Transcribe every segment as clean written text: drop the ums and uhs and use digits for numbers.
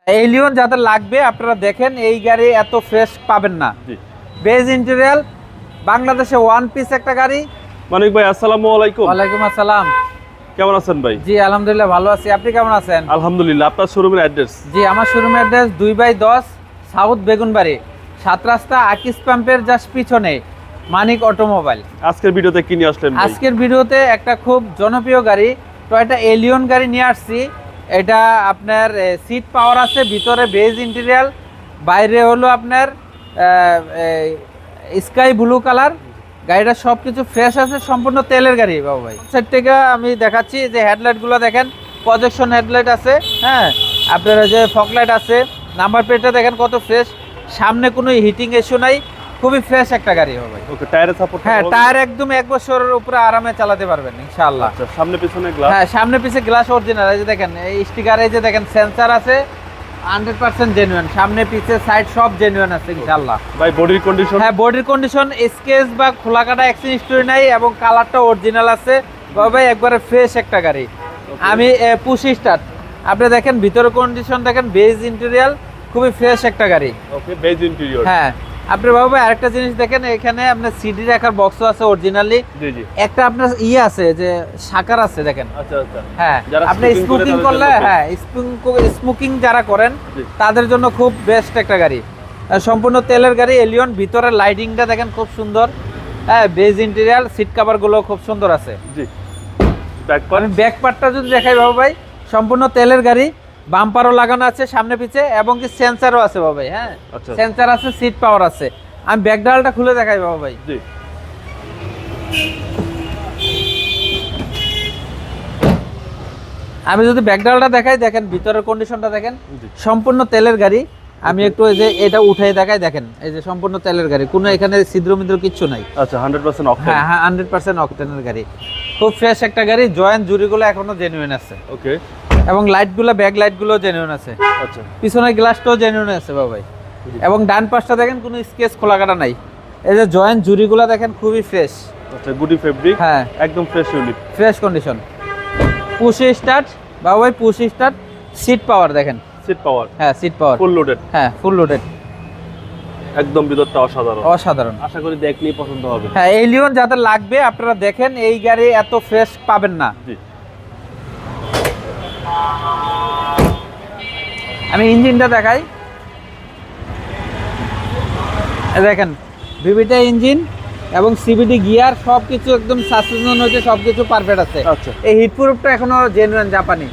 Allion যাদের লাগবে আপনারা দেখেন, এই গাড়ি এত ফ্রেশ পাবেন না। বেজ ইন্টেরিয়াল, বাংলাদেশে ওয়ান পিস একটা গাড়ি। মানিক ভাই আসসালামু আলাইকুম। ওয়ালাইকুম আসসালাম। কেমন আছেন ভাই? জি আলহামদুলিল্লাহ ভালো আছি, আপনি কেমন আছেন? আলহামদুলিল্লাহ। আপনার শোরুমের অ্যাড্রেস? জি আমার শোরুমের অ্যাড্রেস 2/10 সাউথ বেগুনবাড়ি, 7 রাস্তা আকিস পাম্পের জাস্ট পিছনে, মানিক অটোমোবাইল। আজকের ভিডিওতে কি নিয়ে আসলেন ভাই? আজকের ভিডিওতে একটা খুব জনপ্রিয় গাড়ি, টয়োটা এলিয়ন গাড়ি নিয়ে আসছি। এটা আপনার সিট পাওয়ার আছে, ভিতরে বেজ ইন্টেরিয়াল, বাইরে হলো আপনার স্কাই ব্লু কালার। গাড়িটা সব কিছু ফ্রেশ আছে, সম্পূর্ণ তেলের গাড়ি বাবু ভাই। সাইড থেকে আমি দেখাচ্ছি যে হেডলাইটগুলো দেখেন, প্রজেকশন হেডলাইট আছে, হ্যাঁ আপনার যে ফগলাইট আছে, নাম্বার প্লেটটা দেখেন কত ফ্রেশ, সামনে কোনো হিটিং ইস্যু নাই, খুবই ফ্রেশ একটা গাড়ি হবে। ওকে, টায়ারের সাপোর্ট? হ্যাঁ টায়ার একদম 1 বছরের উপরে আরামে চালাতে পারবেন ইনশাআল্লাহ। আচ্ছা, সামনে পিছনে গ্লাস? হ্যাঁ সামনে পিছে গ্লাস অরিজিনাল, এই যে দেখেন এই স্টিকার, এই যে দেখেন সেন্সর আছে 100% জেনুইন, সামনে পিছে সাইড সব জেনুইন আছে ইনশাআল্লাহ। ভাই বডির কন্ডিশন? হ্যাঁ বডির কন্ডিশন স্কেচ বা খোলা কাটা অ্যাক্সিডেন্ট হিস্টরি নাই, এবং কালারটা অরিজিনাল আছে ভাই, একবারে ফ্রেশ একটা গাড়ি। আমি পুশ স্টার্ট, আপনি দেখেন ভিতরের কন্ডিশন দেখেন, বেজ ইন্টেরিয়াল, খুবই ফ্রেশ একটা গাড়ি। ওকে, বেজ ইন্টেরিয়র। হ্যাঁ আপনি বাবু ভাই আরেকটা জিনিস দেখেন, এখানে আপনার সিডি রাখার বক্সও আছে অরিজিনালি। জি জি। একটা আপনার আছে যে শাকার আছে দেখেন। আচ্ছা আচ্ছা। হ্যাঁ আপনি স্মোকিং করলে, হ্যাঁ স্মোকিং যারা করেন তাদের জন্য খুব বেস্ট একটা গাড়ি। সম্পূর্ণ তেলের গাড়ি এলিয়ন, ভিতরে লাইটিংটা দেখেন খুব সুন্দর। হ্যাঁ বেজ ইন্টেরিয়াল, সিট কভার গুলো খুব সুন্দর আছে। জি। Back part? আমি ব্যাক পার্টটা যদি দেখাই বাবু ভাই, সম্পূর্ণ তেলের গাড়ি, বাম্পারও লাগানো আছে সামনে পিছে, এবং কি সেন্সরও আছে বাবু ভাই। হ্যাঁ সেন্সর আছে, সিট পাওয়ার আছে। আমি ব্যাক ডালটা খুলে দেখাই বাবু ভাই। জি। আমি যদি ব্যাক ডালটা দেখাই, দেখেন ভিতরের কন্ডিশনটা দেখেন, সম্পূর্ণ তেলের গাড়ি। আমি একটু এই যে এটা উঠাই দেখাই, দেখেন এই যে সম্পূর্ণ তেলের গাড়ি, কোনো এখানে ছিদ্র মিদ্র কিচ্ছু নাই। আচ্ছা 100% অকটেন? হ্যাঁ হ্যাঁ 100% অকটেনের গাড়ি, খুব ফ্রেশ একটা গাড়ি। জয়েন্ট জুরিগুলো এখনো জেনুইন আছে। ওকে। এবং লাইটগুলো, ব্যাক লাইটগুলো জেনুইন আছে। আচ্ছা। পিছনের গ্লাসটাও জেনুইন আছে বাবা ভাই। এবং ডান পাশটা দেখেন কোনো স্কেচ খোলা কাটা নাই। এই যে জয়েন্ট জুরিগুলো দেখেন খুবই ফ্রেশ। আচ্ছা, গুডি ফেব্রিক। হ্যাঁ একদম fresh unit, fresh condition. Push start বাবা ভাই, পুশ স্টার্ট, সিট পাওয়ার দেখেন। Seat power? হ্যাঁ সিট পাওয়ার ফুল লোডেড? হ্যাঁ ফুল লোডেড, একদম ভিতরটা অসাধারণ। অসাধারণ। আশা করি দেখলেই পছন্দ হবে। হ্যাঁ এলিয়ন যাদের লাগবে আপনারা দেখেন, এই গাড়ি এত ফ্রেশ পাবেন না। জি। আমি ইঞ্জিনটা দেখাই, দেখেন ভিভিটা ইঞ্জিন এবং সিবিডি গিয়ার, সবকিছু একদম সাসপেনশন হয়েছে, সবকিছু পারফেক্ট আছে। আচ্ছা। এই হিট প্রুফটা এখনো জেনুইন জাপানি,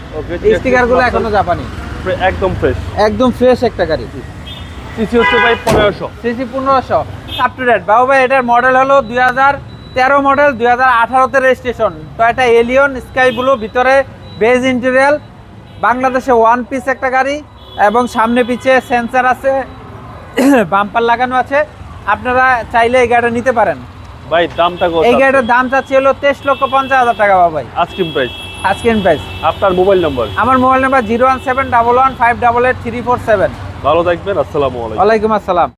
স্টিকার গুলো এখনো জাপানি, একদম ফ্রেশ, একদম ফ্রেশ একটা গাড়ি। সিসি হচ্ছে ভাই 1500? সিসি 1500, আপ টু ডেট বাবু ভাই। এটার মডেল হলো 2013 মডেল, 2018 তে registration. Toyota Allion sky blue, ভিতরে বেজ ইন্টেরিয়াল, বাংলাদেশে ওয়ান পিস একটা গাড়ি, এবং সামনে পিছে সেন্সর আছে, বাম্পার লাগানো আছে। আপনারা চাইলে এই গাড়িটা নিতে পারেন। ভাই দামটা কত? এই গাড়িটার দাম চাচ্ছি হলো 23,50,000 টাকা বাবু ভাই, আস্কিং প্রাইস। আজকের প্রাইস। আপনার মোবাইল নাম্বার? আমার মোবাইল নাম্বার 01711588347। ভালো থাকবেন, আসসালামু আলাইকুম। ওয়ালাইকুম আসসালাম।